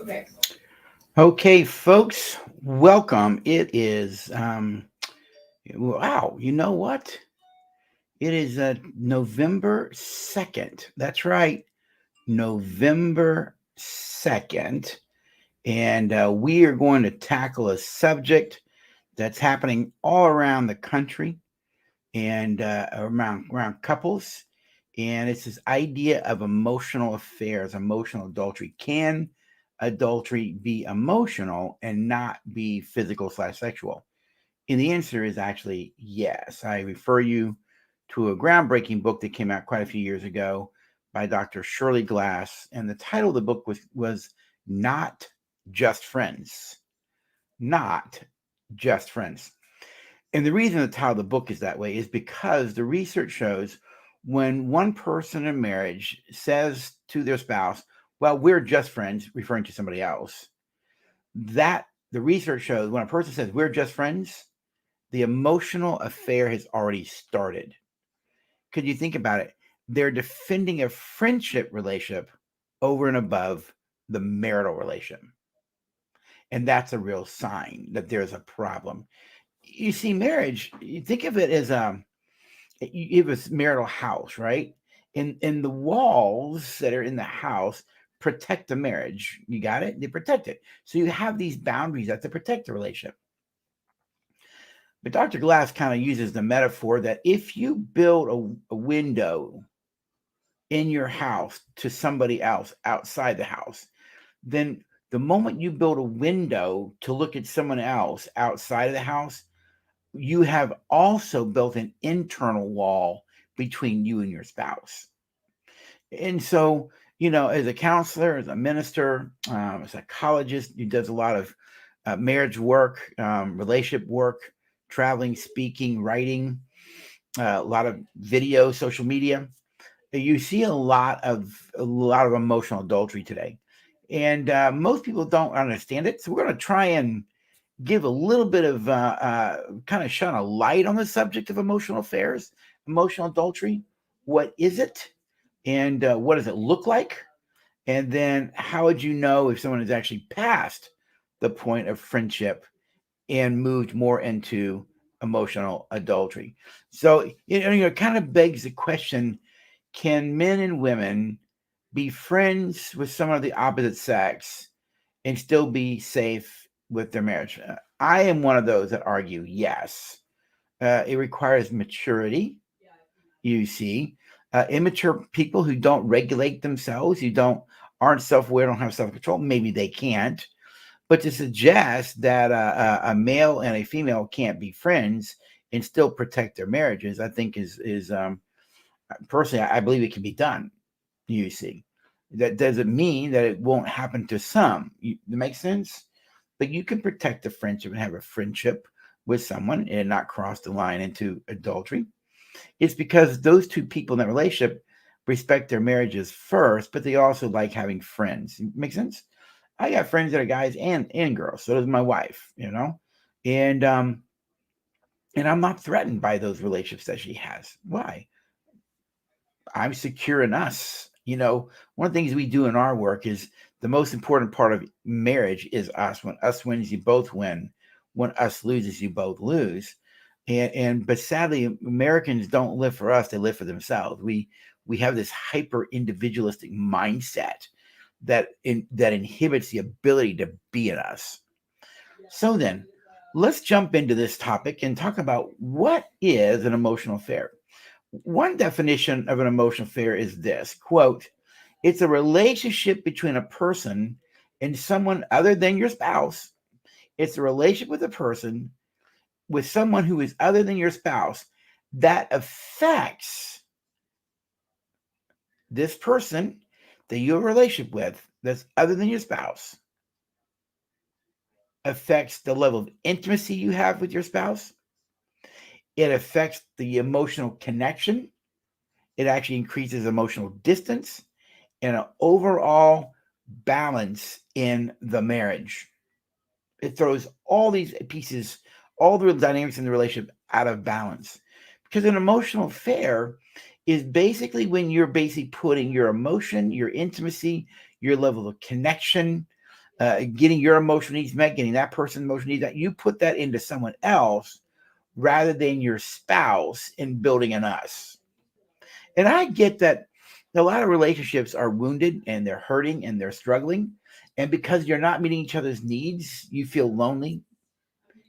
Okay. Okay, folks, welcome. It is, wow, you know what? It is November 2nd. That's right, November 2nd. And we are going to tackle a subject that's happening all around the country and around couples. And it's this idea of emotional affairs, emotional adultery. Can adultery be emotional and not be physical/sexual? And the answer is actually yes. I refer you to a groundbreaking book that came out quite a few years ago by Dr. Shirley Glass. And the title of the book was Not Just Friends. Not Just Friends. And the reason the title of the book is that way is because the research shows when one person in marriage says to their spouse, well, we're just friends, referring to somebody else, that the research shows when a person says we're just friends, the emotional affair has already started. Could you think about it? They're defending a friendship relationship over and above the marital relationship. And that's a real sign that there's a problem. You see, marriage, you think of it as it was marital house, right? And the walls that are in the house protect the marriage. You got it? They protect it. So you have these boundaries that to protect the relationship. But Dr. Glass kind of uses the metaphor that if you build a window in your house to somebody else outside the house, then the moment you build a window to look at someone else outside of the house, you have also built an internal wall between you and your spouse. And so, as a counselor, as a minister, a psychologist who does a lot of marriage work, relationship work, traveling, speaking, writing, a lot of video, social media, you see a lot of emotional adultery today, and most people don't understand it. So we're going to try and give a little bit of kind of shine a light on the subject of emotional affairs, emotional adultery. What is it? And what does it look like? And then how would you know if someone has actually passed the point of friendship and moved more into emotional adultery? So, it kind of begs the question, can men and women be friends with someone of the opposite sex and still be safe with their marriage? I am one of those that argue yes. It requires maturity, you see. Immature people who don't regulate themselves, who aren't self-aware, don't have self-control, maybe they can't. But to suggest that a male and a female can't be friends and still protect their marriages, I think is personally, I believe it can be done. You see, that doesn't mean that it won't happen to some. It makes sense, but you can protect a friendship and have a friendship with someone and not cross the line into adultery. It's because those two people in that relationship respect their marriages first, but they also like having friends. Make sense? I got friends that are guys and girls. So does my wife, and and I'm not threatened by those relationships that she has. Why? I'm secure in us. One of the things we do in our work is the most important part of marriage is us. When us wins, you both win. When us loses, you both lose. But sadly, Americans don't live for us; they live for themselves. We have this hyper individualistic mindset that inhibits the ability to be in us. So then, let's jump into this topic and talk about what is an emotional affair. One definition of an emotional affair is this quote, it's a relationship between a person and someone other than your spouse. It's a relationship with a person with someone who is other than your spouse that affects this person that you have a relationship with that's other than your spouse, affects the level of intimacy you have with your spouse. It affects the emotional connection. It actually increases emotional distance and an overall balance in the marriage. It throws all these pieces, all the dynamics in the relationship out of balance. Because an emotional affair is basically when you're basically putting your emotion, your intimacy, your level of connection, getting your emotional needs met, getting that person's emotional needs, that you put that into someone else rather than your spouse in building an us. And I get that a lot of relationships are wounded and they're hurting and they're struggling. And because you're not meeting each other's needs, you feel lonely,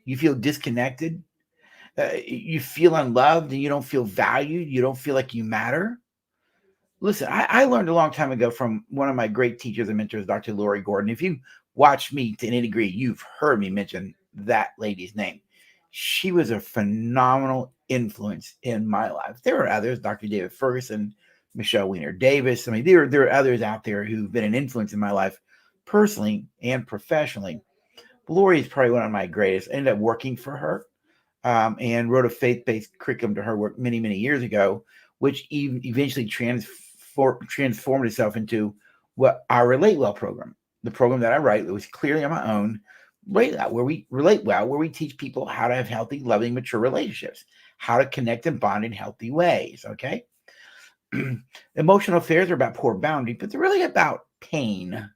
you feel disconnected, you feel unloved, and you don't feel valued, you don't feel like you matter. Listen, I learned a long time ago from one of my great teachers and mentors, Dr. Lori Gordon. If you watch me to any degree, you've heard me mention that lady's name. She was a phenomenal influence in my life. There are others, Dr. David Ferguson, Michelle Weiner Davis. I mean, there are others out there who've been an influence in my life personally and professionally. Lori is probably one of my greatest. I ended up working for her, and wrote a faith-based curriculum to her work many, many years ago, which eventually transformed itself into what our Relate Well program, the program that I write that was clearly on my own, where we relate well, where we teach people how to have healthy, loving, mature relationships, how to connect and bond in healthy ways. Okay. Emotional affairs are about poor boundary, but they're really about pain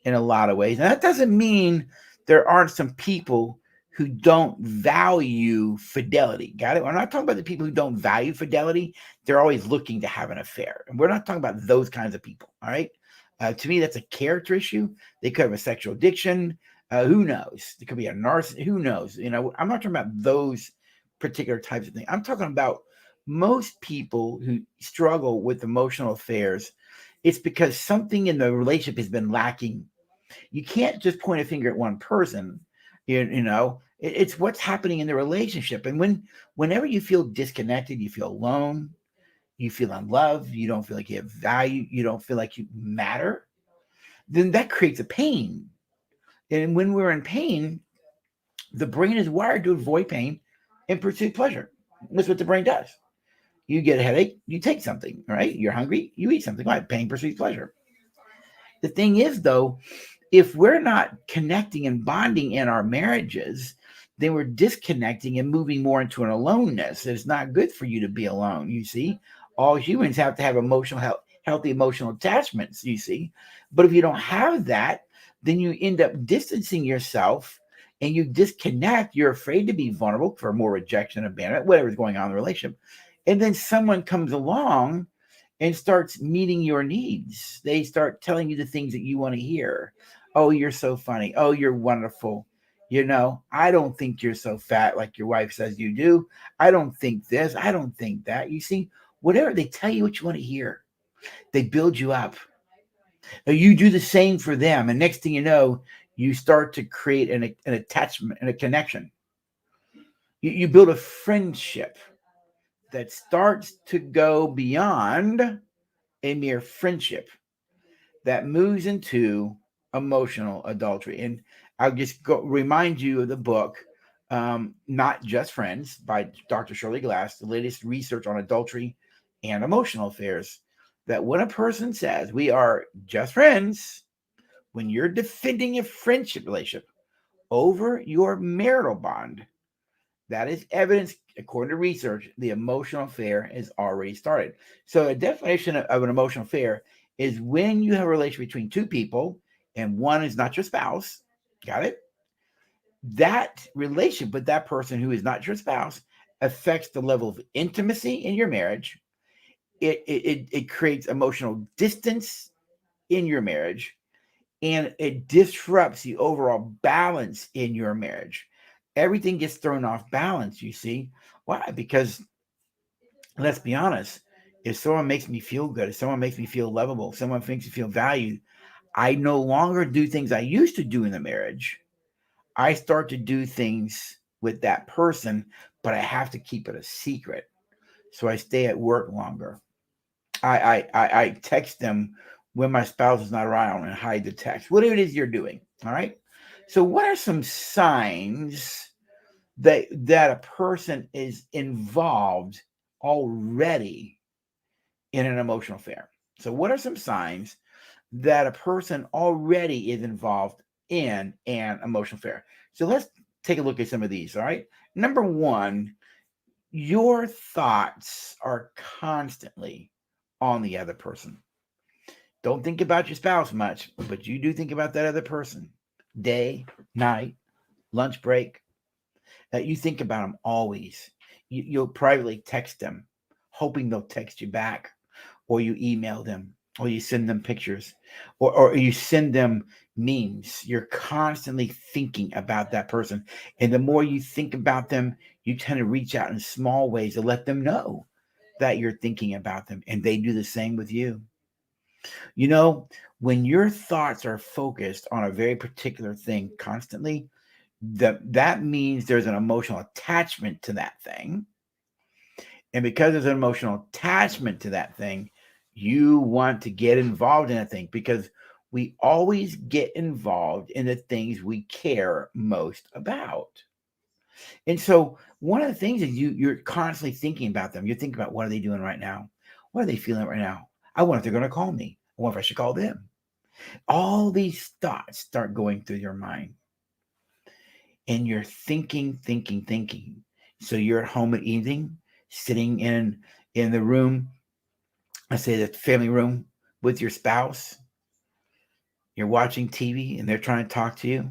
in a lot of ways. And that doesn't mean there aren't some people who don't value fidelity. Got it? I'm not talking about the people who don't value fidelity. They're always looking to have an affair. And we're not talking about those kinds of people. All right. To me, that's a character issue. They could have a sexual addiction. Who knows? It could be a narcissist. Who knows? You know, I'm not talking about those particular types of things. I'm talking about most people who struggle with emotional affairs. It's because something in the relationship has been lacking. You can't just point a finger at one person. It's what's happening in the relationship. And whenever you feel disconnected, you feel alone, you feel unloved, you don't feel like you have value, you don't feel like you matter, then that creates a pain. And when we're in pain, the brain is wired to avoid pain and pursue pleasure. That's what the brain does. You get a headache, you take something, right? You're hungry, you eat something. Right? Pain pursues pleasure. The thing is, though, if we're not connecting and bonding in our marriages, then we're disconnecting and moving more into an aloneness. It's not good for you to be alone. You see, all humans have to have healthy emotional attachments. You see, but if you don't have that, then you end up distancing yourself and you disconnect. You're afraid to be vulnerable for more rejection, abandonment, whatever's going on in the relationship. And then someone comes along and starts meeting your needs. They start telling you the things that you want to hear. Oh, you're so funny. Oh, you're wonderful. I don't think you're so fat like your wife says you do. I don't think this. I don't think that. You see, whatever they tell you what you want to hear, they build you up. You do the same for them. And next thing you know, you start to create an attachment and a connection. You build a friendship that starts to go beyond a mere friendship, that moves into emotional adultery. And I'll just remind you of the book, Not Just Friends by Dr. Shirley Glass, the latest research on adultery and emotional affairs. That when a person says we are just friends, when you're defending a friendship relationship over your marital bond, that is evidence, according to research, the emotional affair is already started. So a definition of an emotional affair is when you have a relationship between two people and one is not your spouse. Got it? That relationship with that person who is not your spouse affects the level of intimacy in your marriage. It creates emotional distance in your marriage, and it disrupts the overall balance in your marriage. Everything gets thrown off balance, you see. Why? Because let's be honest, if someone makes me feel good, if someone makes me feel lovable, if someone makes me feel valued, I no longer do things I used to do in the marriage. I start to do things with that person, but I have to keep it a secret. So I stay at work longer. I text them when my spouse is not around and hide the text. Whatever it is you're doing. All right. So what are some signs that a person is involved already in an emotional affair? So what are some signs that a person already is involved in an emotional affair? So let's take a look at some of these. All right. Number one, your thoughts are constantly on the other person. Don't think about your spouse much, but you do think about that other person. Day, night, lunch break. That you think about them always. You'll privately text them, hoping they'll text you back, or you email them, or you send them pictures, or you send them memes. You're constantly thinking about that person. And the more you think about them, you tend to reach out in small ways to let them know that you're thinking about them. And they do the same with you. You know, when your thoughts are focused on a very particular thing constantly, that means there's an emotional attachment to that thing. And because there's an emotional attachment to that thing, you want to get involved in that thing because we always get involved in the things we care most about. And so one of the things is you're constantly thinking about them. You're thinking about what are they doing right now? What are they feeling right now? I wonder if they're going to call me. I wonder if I should call them. All these thoughts start going through your mind. And you're thinking. So you're at home at evening, sitting in the room, I say the family room with your spouse. You're watching TV and they're trying to talk to you,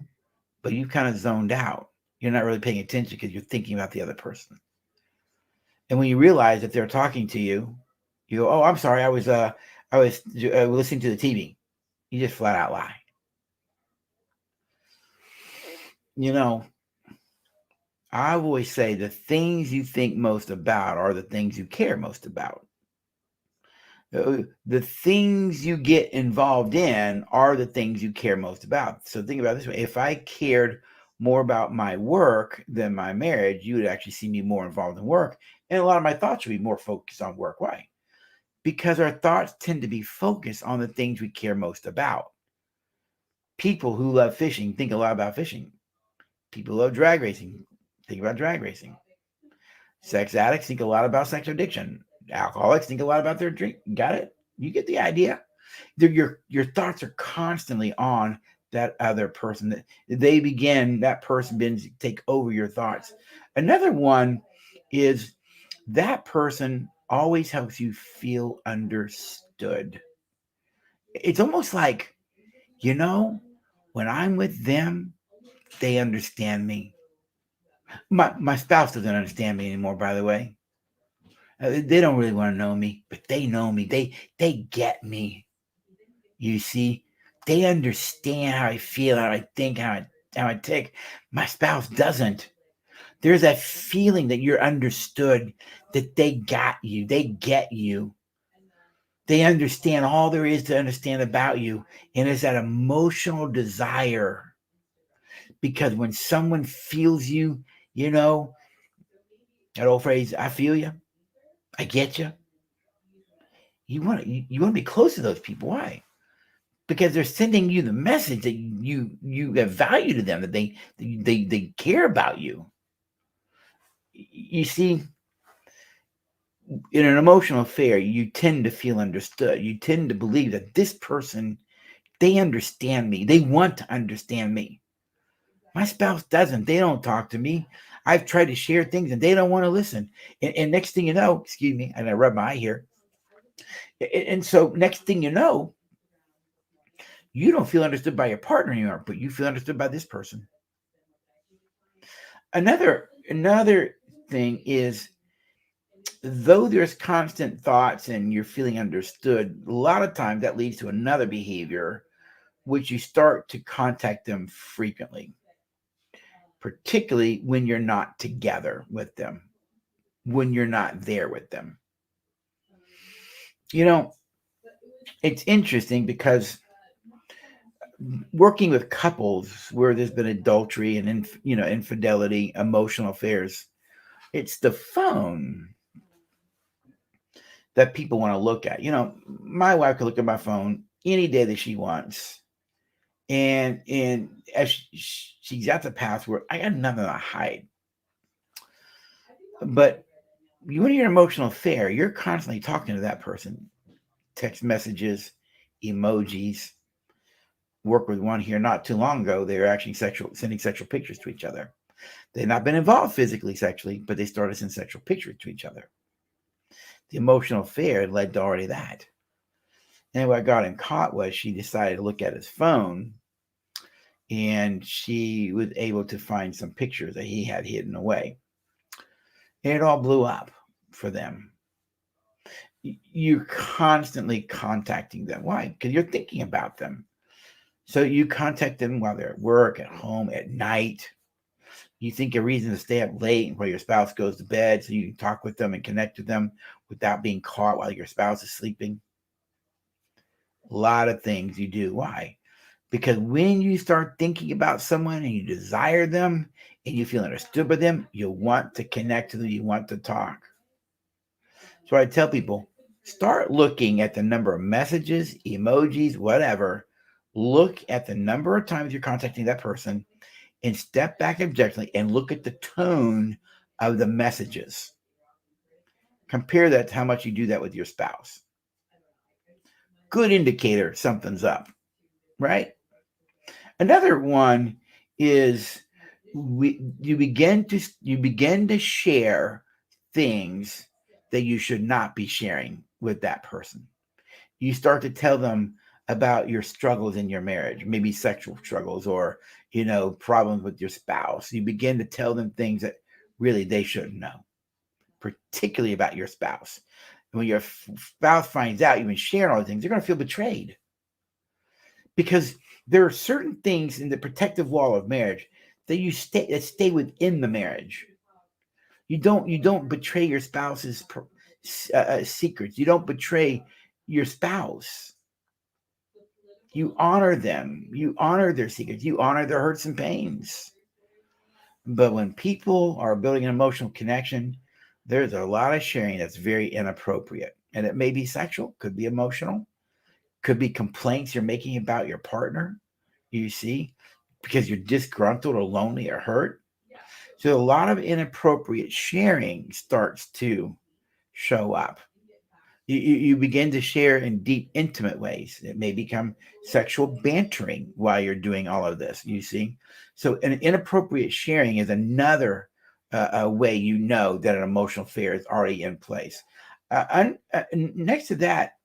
but you kind of zoned out. You're not really paying attention because you're thinking about the other person. And when you realize that they're talking to you, you go, "Oh, I'm sorry, I was listening to the TV." You just flat out lie. You know, I always say the things you think most about are the things you care most about. The things you get involved in are the things you care most about. So think about it this way. If I cared more about my work than my marriage, you would actually see me more involved in work. And a lot of my thoughts would be more focused on work. Why? Because our thoughts tend to be focused on the things we care most about. People who love fishing think a lot about fishing. People who love drag racing think about drag racing. Sex addicts think a lot about sex addiction. Alcoholics think a lot about their drink. Got it? You get the idea. Your thoughts are constantly on that other person. That person begins to take over your thoughts. Another one is that person always helps you feel understood. It's almost like, you know, when I'm with them, they understand me. My spouse doesn't understand me anymore, by the way. They don't really want to know me, but they know me. They get me. You see, they understand how I feel, how I think, how I tick. My spouse doesn't. There's that feeling that you're understood, that they got you, they get you. They understand all there is to understand about you. And it's that emotional desire. Because when someone feels you, you know, that old phrase, I feel you, I get you. You want to be close to those people. Why? Because they're sending you the message that you have value to them, that they care about you. You see, in an emotional affair, you tend to feel understood. You tend to believe that this person, they understand me. They want to understand me. My spouse doesn't. They don't talk to me. I've tried to share things and they don't want to listen. And next thing you know, excuse me, and I rub my eye here. And so next thing you know, you don't feel understood by your partner anymore, but you feel understood by this person. Another thing is, though there's constant thoughts and you're feeling understood, a lot of times that leads to another behavior, which you start to contact them frequently, particularly when you're not together with them, when you're not there with them. You know, it's interesting because working with couples where there's been adultery and infidelity, emotional affairs, it's the phone that people want to look at. My wife can look at my phone any day that she wants, and as she's got the password, I got nothing to hide. But when you're in an emotional affair, you're constantly talking to that person, text messages, emojis. Worked with one here not too long ago. They were actually sending sexual pictures to each other. They've not been involved physically, sexually, but they started sending sexual pictures to each other. The emotional affair led to already that. And what got him caught was she decided to look at his phone, and she was able to find some pictures that he had hidden away. And it all blew up for them. You're constantly contacting them. Why? Because you're thinking about them. So you contact them while they're at work, at home, at night. You think a reason to stay up late while your spouse goes to bed so you can talk with them and connect with them without being caught while your spouse is sleeping. A lot of things you do. Why? Because when you start thinking about someone and you desire them and you feel understood by them, you want to connect to them, you want to talk. So I tell people, start looking at the number of messages, emojis, whatever. Look at the number of times you're contacting that person and step back objectively and look at the tone of the messages. Compare that to how much you do that with your spouse. Good indicator something's up, right? Another one is you begin to share things that you should not be sharing with that person. You start to tell them about your struggles in your marriage, maybe sexual struggles or problems with your spouse. You begin to tell them things that really they shouldn't know, particularly about your spouse. And when your spouse finds out you've been sharing all the things, they're going to feel betrayed, because there are certain things in the protective wall of marriage that stay within the marriage. You don't betray your spouse's secrets. You don't betray your spouse. You honor them. You honor their secrets. You honor their hurts and pains. But when people are building an emotional connection, there's a lot of sharing that's very inappropriate. And it may be sexual, could be emotional, could be complaints you're making about your partner, you see, because you're disgruntled or lonely or hurt. So a lot of inappropriate sharing starts to show up. You begin to share in deep, intimate ways. It may become sexual bantering while you're doing all of this, you see. So an inappropriate sharing is another way you know that an emotional affair is already in place. Next to that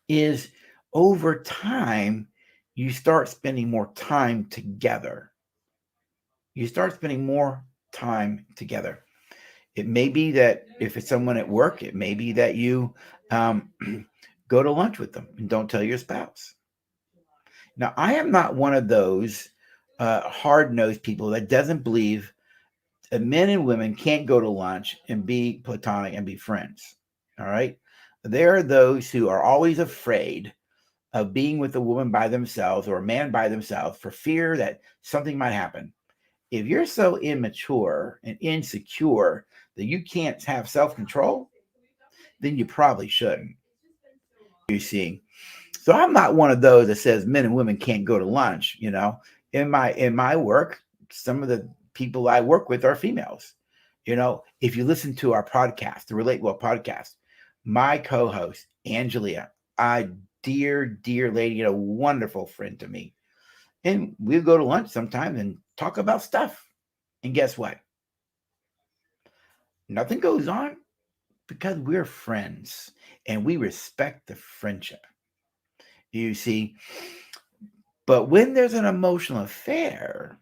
is, over time, you start spending more time together. You start spending more time together. It may be that if it's someone at work, it may be that you um, go to lunch with them and don't tell your spouse. Now, I am not one of those hard-nosed people that doesn't believe that men and women can't go to lunch and be platonic and be friends. All right. There are those who are always afraid of being with a woman by themselves or a man by themselves for fear that something might happen. If you're so immature and insecure that you can't have self-control, then you probably shouldn't. You see. So I'm not one of those that says men and women can't go to lunch. In my work, some of the people I work with are females. If you listen to our podcast, the Relate Well podcast, my co-host, Angelia, a dear, dear lady, a wonderful friend to me. And we'll go to lunch sometime and talk about stuff. And guess what? Nothing goes on because we're friends and we respect the friendship. You see, but when there's an emotional affair,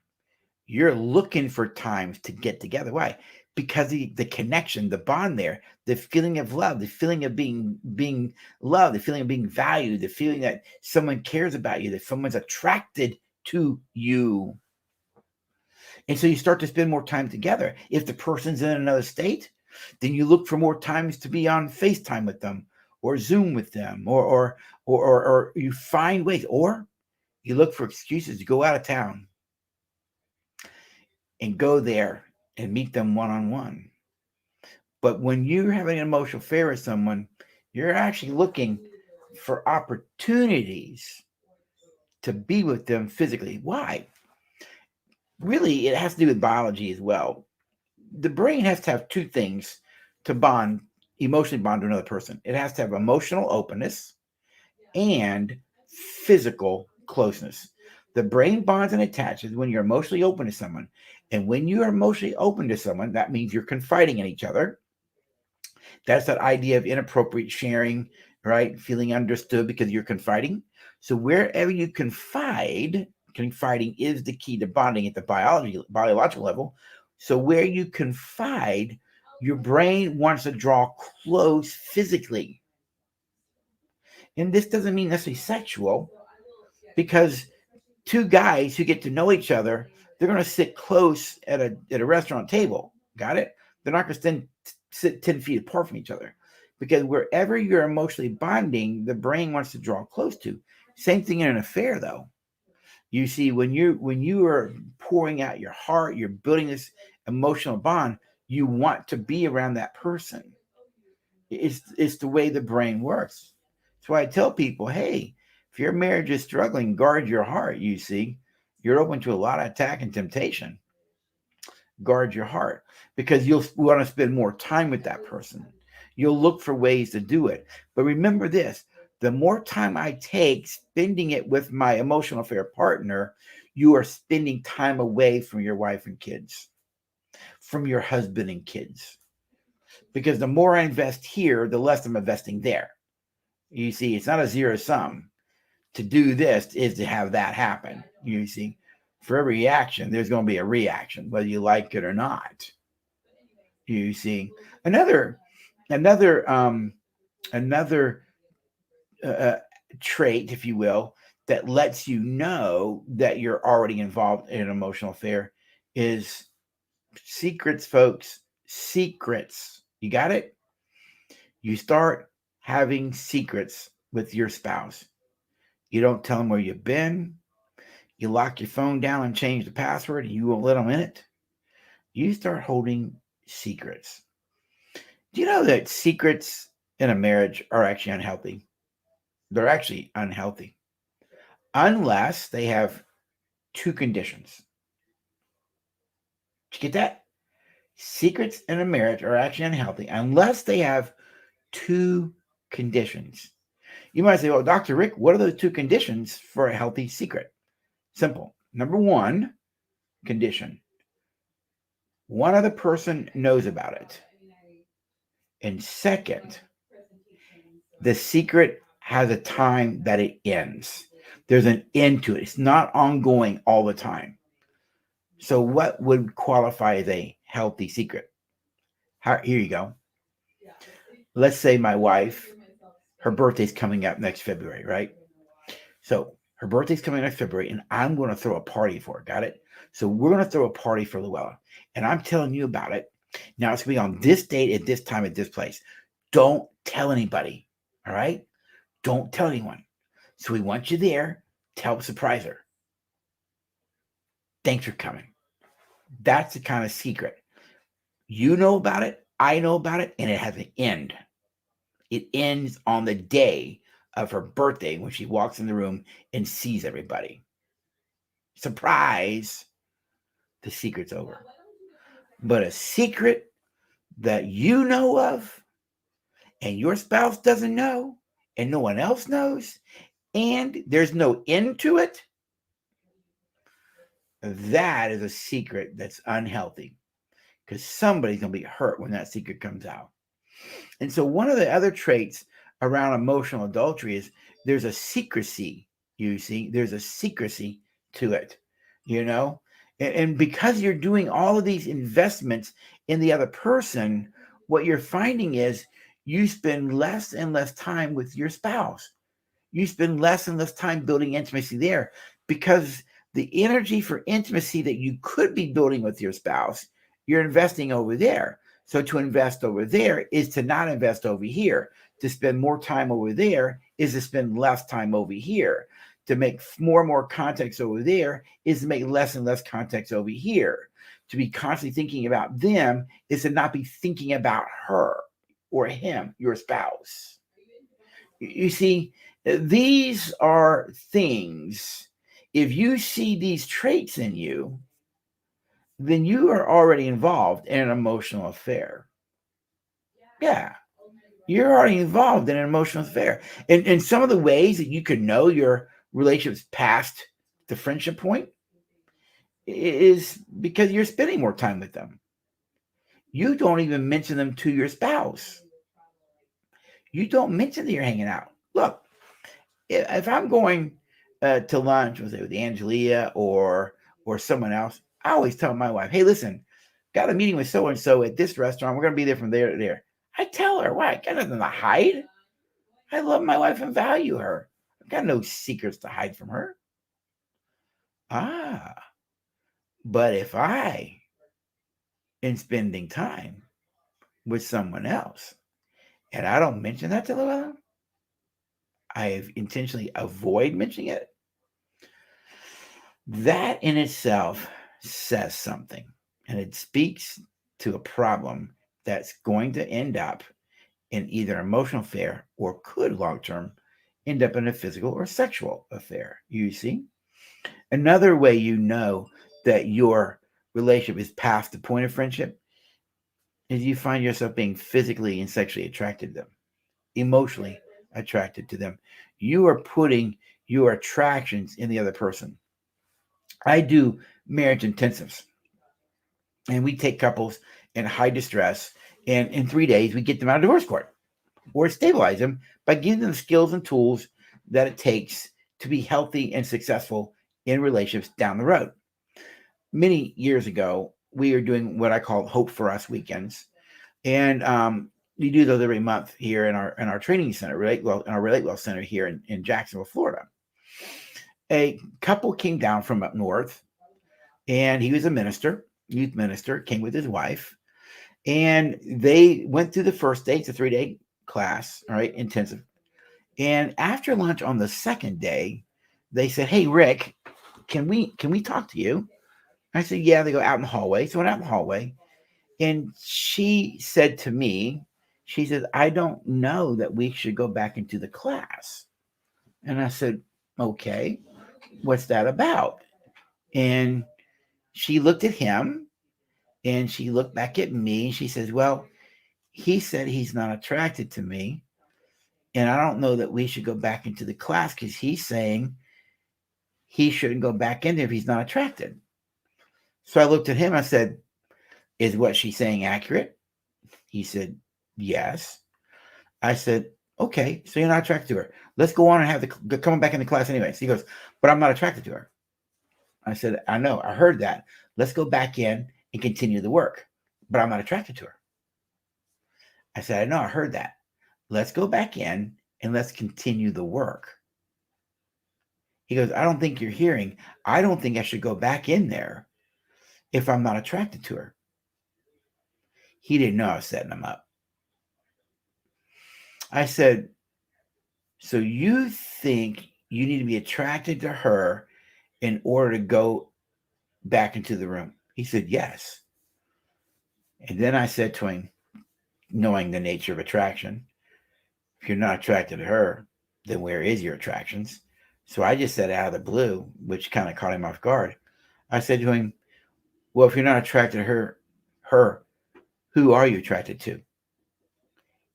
you're looking for times to get together. Why? Because the connection, the bond there, the feeling of love, the feeling of being loved, the feeling of being valued, the feeling that someone cares about you, that someone's attracted to you. And so you start to spend more time together. If the person's in another state, then you look for more times to be on FaceTime with them or Zoom with them, or you find ways, or you look for excuses to go out of town and go there and meet them one-on-one. But when you're having an emotional affair with someone, you're actually looking for opportunities to be with them physically. Why? Really, it has to do with biology as well. The brain has to have two things to emotionally bond to another person. It has to have emotional openness and physical closeness. The brain bonds and attaches when you're emotionally open to someone. And when you are emotionally open to someone, that means you're confiding in each other. That's that idea of inappropriate sharing right? Feeling understood because you're confiding. So wherever you confide, confiding is the key to bonding at the biological level. So where you confide, your brain wants to draw close physically. And this doesn't mean necessarily sexual, because two guys who get to know each other, they're going to sit close at a restaurant table. Got it? They're not going to sit 10 feet apart from each other, because wherever you're emotionally bonding, the brain wants to draw close to. Same thing in an affair, though. You see, when you are pouring out your heart, you're building this emotional bond. You want to be around that person. It's the way the brain works. That's why I tell people, hey, if your marriage is struggling, guard your heart. You see, you're open to a lot of attack and temptation. Guard your heart, because you'll want to spend more time with that person. You'll look for ways to do it. But remember this: the more time I take spending it with my emotional affair partner, you are spending time away from your wife and kids, from your husband and kids. Because the more I invest here, the less I'm investing there. You see, it's not a zero sum. To do this is to have that happen. You see, for every action, there's going to be a reaction, whether you like it or not. You see, another another another uh, trait, if you will, that lets you know that you're already involved in an emotional affair is secrets, folks. Secrets. You got it? You start having secrets with your spouse. You don't tell them where you've been. You lock your phone down and change the password, and you won't let them in it. You start holding secrets. Do you know that secrets in a marriage are actually unhealthy? They're actually unhealthy unless they have two conditions. Did you get that? Secrets in a marriage are actually unhealthy unless they have two conditions. You might say, well, Dr. Rick, what are those two conditions for a healthy secret? Simple. Number one condition: one other person knows about it. And second, the secret has a time that it ends. There's an end to it. It's not ongoing all the time. So, what would qualify as a healthy secret? Here you go. Let's say my wife, her birthday's coming up next February, right? So, her birthday's coming next February, and I'm going to throw a party for her. Got it? So, we're going to throw a party for Luella, and I'm telling you about it. Now, it's going to be on this date, at this time, at this place. Don't tell anybody. All right? Don't tell anyone. So we want you there to help surprise her. Thanks for coming. That's the kind of secret. You know about it, I know about it, and it has an end. It ends on the day of her birthday when she walks in the room and sees everybody. Surprise! The secret's over. But a secret that you know of and your spouse doesn't know and no one else knows and there's no end to it, that is a secret that's unhealthy, because somebody's going to be hurt when that secret comes out. And so, one of the other traits around emotional adultery is there's a secrecy. You see, there's a secrecy to it, you know? And because you're doing all of these investments in the other person, what you're finding is you spend less and less time with your spouse. You spend less and less time building intimacy there, because the energy for intimacy that you could be building with your spouse, you're investing over there. So to invest over there is to not invest over here. To spend more time over there is to spend less time over here. To make more and more context over there is to make less and less context over here. To be constantly thinking about them is to not be thinking about her or him, your spouse. You see, these are things. If you see these traits in you, then you are already involved in an emotional affair. Yeah, you're already involved in an emotional affair. And some of the ways that you could know your relationship's past the friendship point is because you're spending more time with them. You don't even mention them to your spouse. You don't mention that you're hanging out. Look, if I'm going to lunch with Angelia or someone else, I always tell my wife, "Hey, listen, got a meeting with so and so at this restaurant. We're going to be there from there to there." I tell her, "Why? I got nothing to hide. I love my wife and value her. I've got no secrets to hide from her." Ah, but if I am spending time with someone else and I don't mention that to them, I intentionally avoid mentioning it. That in itself says something, and it speaks to a problem that's going to end up in either an emotional affair or could long term end up in a physical or sexual affair. You see? Another way you know that your relationship is past the point of friendship is you find yourself being physically and sexually attracted to them, emotionally attracted to them. You are putting your attractions in the other person. I do marriage intensives, and we take couples in high distress, and in 3 days, we get them out of divorce court or stabilize them by giving them the skills and tools that it takes to be healthy and successful in relationships down the road. Many years ago, we are doing what I call Hope for Us weekends, and we do those every month here in our training center, in our Relate Well Center here in Jacksonville, Florida. A couple came down from up north, and he was a minister, youth minister, came with his wife, and they went through the first day. It's a 3 day class, all right, intensive. And after lunch on the second day, they said, "Hey, Rick, can we talk to you?" I said, "Yeah." They go out in the hallway. So I went out in the hallway, and she said to me, she said, "I don't know that we should go back into the class." And I said, "Okay, what's that about?" And she looked at him and she looked back at me. And she says, "Well, he said he's not attracted to me. And I don't know that we should go back into the class because he's saying he shouldn't go back in there if he's not attracted." So I looked at him. I said, "Is what she's saying accurate?" He said, "Yes." I said, "Okay, so you're not attracted to her. Let's go on and have the come back into class anyways." He goes, "But I'm not attracted to her." I said, "I know, I heard that. Let's go back in and continue the work. But I'm not attracted to her." I said, "I know, I heard that. Let's go back in and let's continue the work." He goes, "I don't think you're hearing. I don't think I should go back in there if I'm not attracted to her." He didn't know I was setting him up. I said, "So you think you need to be attracted to her in order to go back into the room?" He said, "Yes." And then I said to him, knowing the nature of attraction, "If you're not attracted to her, then where is your attractions?" So I just said out of the blue, which kind of caught him off guard. I said to him, "Well, if you're not attracted to her, who are you attracted to?"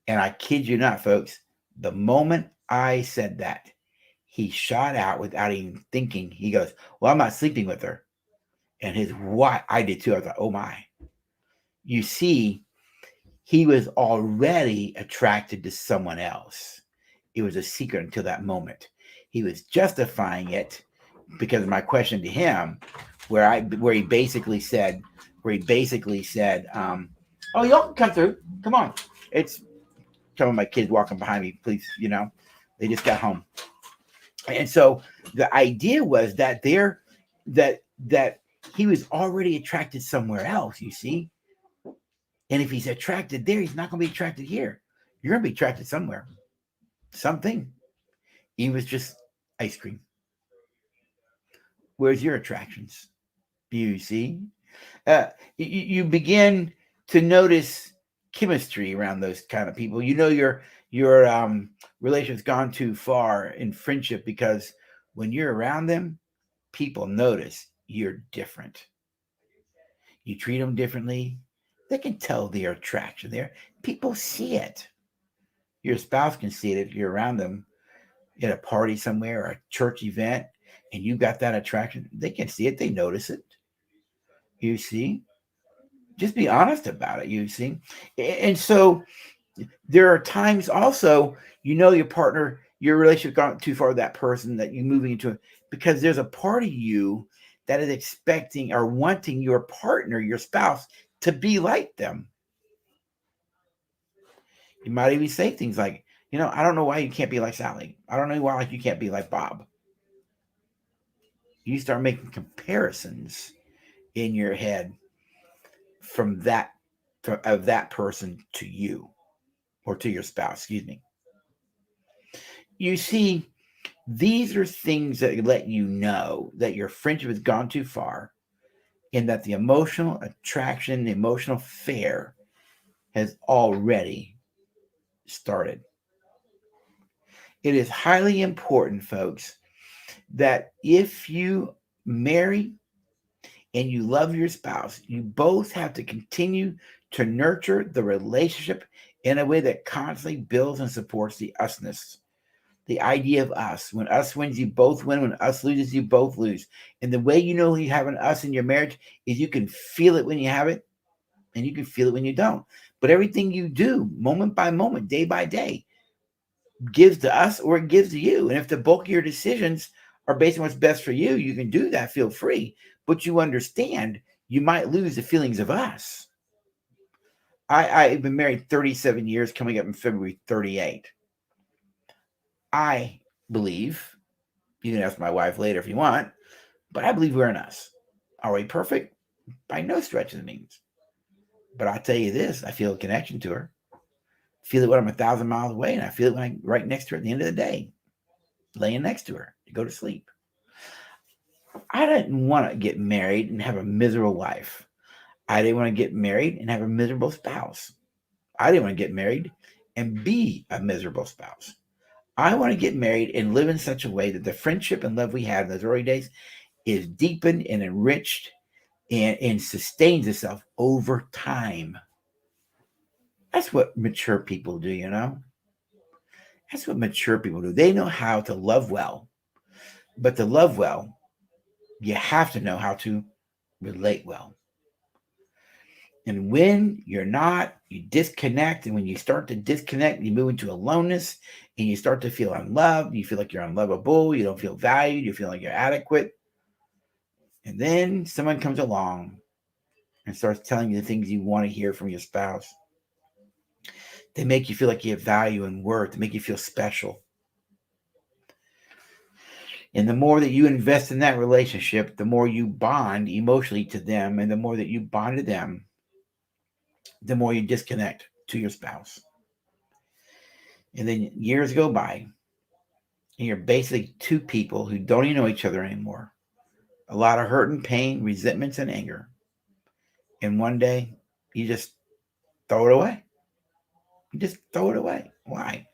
And I kid you not, folks, the moment I said that, he shot out without even thinking. He goes, "Well, I'm not sleeping with her." And his what? I did too. I thought, oh my. You see, he was already attracted to someone else. It was a secret until that moment. He was justifying it because of my question to him, where he basically said, "Oh, y'all can come through. Come on." It's some of my kids walking behind me, please. They just got home, and so the idea was that that he was already attracted somewhere else. You see, and if he's attracted there, he's not going to be attracted here. You're going to be attracted somewhere, something. He was just ice cream. Where's your attractions? You see, you begin to notice chemistry around those kind of people. Your relationship's gone too far in friendship because when you're around them, people notice you're different. You treat them differently. They can tell their attraction there. People see it. Your spouse can see it if you're around them at a party somewhere or a church event and you got that attraction. They can see it. They notice it. You see? Just be honest about it. You see? And so There are times also, your partner, your relationship gone too far with that person that you're moving into it because there's a part of you that is expecting or wanting your partner, your spouse, to be like them. You might even say things like, I don't know why you can't be like Sally. I don't know why you can't be like Bob. You start making comparisons in your head from of that person to you or to your spouse, excuse me. You see, these are things that let you know that your friendship has gone too far and that the emotional attraction, the emotional fare has already started. It is highly important, folks, that if you marry and you love your spouse, you both have to continue to nurture the relationship in a way that constantly builds and supports the usness. The idea of us. When us wins, you both win. When us loses, you both lose. And the way you know you have an us in your marriage is you can feel it when you have it and you can feel it when you don't. But everything you do, moment by moment, day by day, gives to us or it gives to you. And if the bulk of your decisions are based on what's best for you, you can do that, feel free. But you understand you might lose the feelings of us. I've been married 37 years, coming up in February 38. I believe, you can ask my wife later if you want, but I believe we're an us. Are we perfect? By no stretch of the means. But I'll tell you this, I feel a connection to her. Feel it when I'm 1,000 miles away, and I feel it when I'm right next to her at the end of the day, laying next to her to go to sleep. I didn't want to get married and have a miserable life. I didn't want to get married and have a miserable spouse. I didn't want to get married and be a miserable spouse. I want to get married and live in such a way that the friendship and love we had in those early days is deepened and enriched and sustains itself over time. That's what mature people do, That's what mature people do. They know how to love well. But to love well, you have to know how to relate well. And when you're not, you disconnect. And when you start to disconnect, you move into aloneness and you start to feel unloved. You feel like you're unlovable. You don't feel valued. You feel like you're adequate. And then someone comes along and starts telling you the things you want to hear from your spouse. They make you feel like you have value and worth. They make you feel special. And the more that you invest in that relationship, the more you bond emotionally to them. And the more that you bond to them, the more you disconnect to your spouse. And then years go by, and you're basically two people who don't even know each other anymore. A lot of hurt and pain, resentments and anger. And one day, you just throw it away. You just throw it away. Why?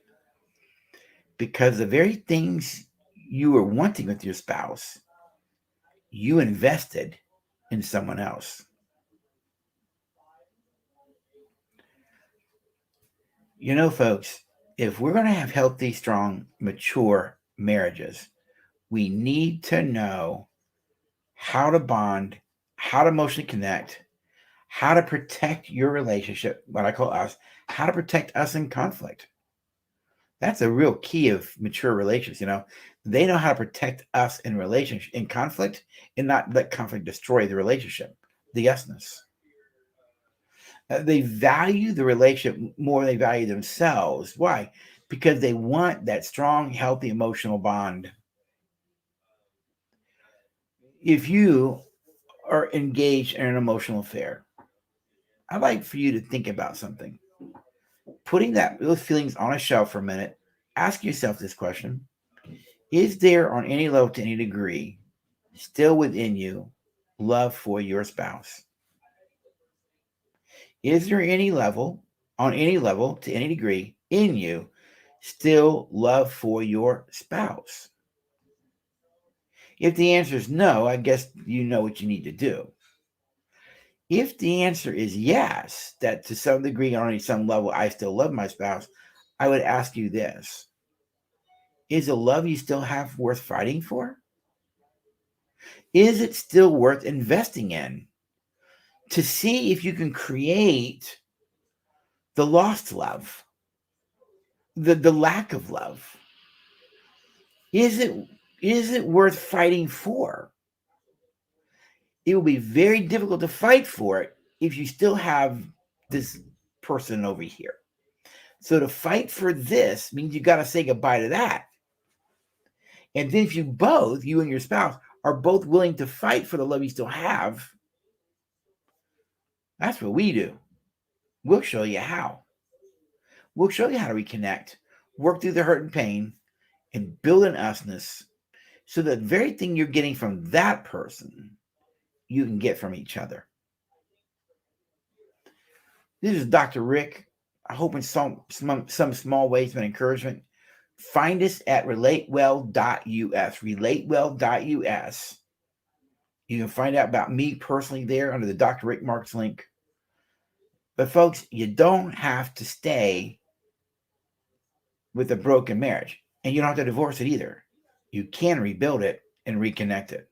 Because the very things you were wanting with your spouse, you invested in someone else. Folks, if we're going to have healthy, strong, mature marriages, we need to know how to bond, how to emotionally connect, how to protect your relationship, what I call us, how to protect us in conflict. That's a real key of mature relationships. They know how to protect us in relationship, in conflict, and not let conflict destroy the relationship, the usness. They value the relationship more than they value themselves. Why? Because they want that strong, healthy emotional bond. If you are engaged in an emotional affair, I'd like for you to think about something. Putting those feelings on a shelf for a minute, ask yourself this question. Is there, on any level, to any degree, still within you love for your spouse? Is there any level, on any level, to any degree, in you, still love for your spouse? If the answer is no, I guess you know what you need to do. If the answer is yes, that to some degree, on some level, I still love my spouse, I would ask you this. Is the love you still have worth fighting for? Is it still worth investing in to see if you can create the lost love? the lack of love. Is it worth fighting for? It will be very difficult to fight for it if you still have this person over here. So to fight for this means you got to say goodbye to that. And then if you and your spouse, are both willing to fight for the love you still have, that's what we do. We'll show you how. We'll show you how to reconnect, work through the hurt and pain, and build an usness so that the very thing you're getting from that person, you can get from each other. This is Dr. Rick. I hope in some small way it's been encouragement. Find us at relatewell.us. Relatewell.us. You can find out about me personally there under the Dr. Rick Marks link. But folks, you don't have to stay with a broken marriage. And you don't have to divorce it either. You can rebuild it and reconnect it.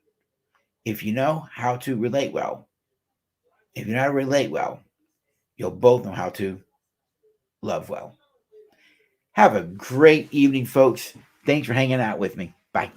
If you know how to relate well. If you know how to relate well, you'll both know how to love well. Have a great evening, folks. Thanks for hanging out with me. Bye.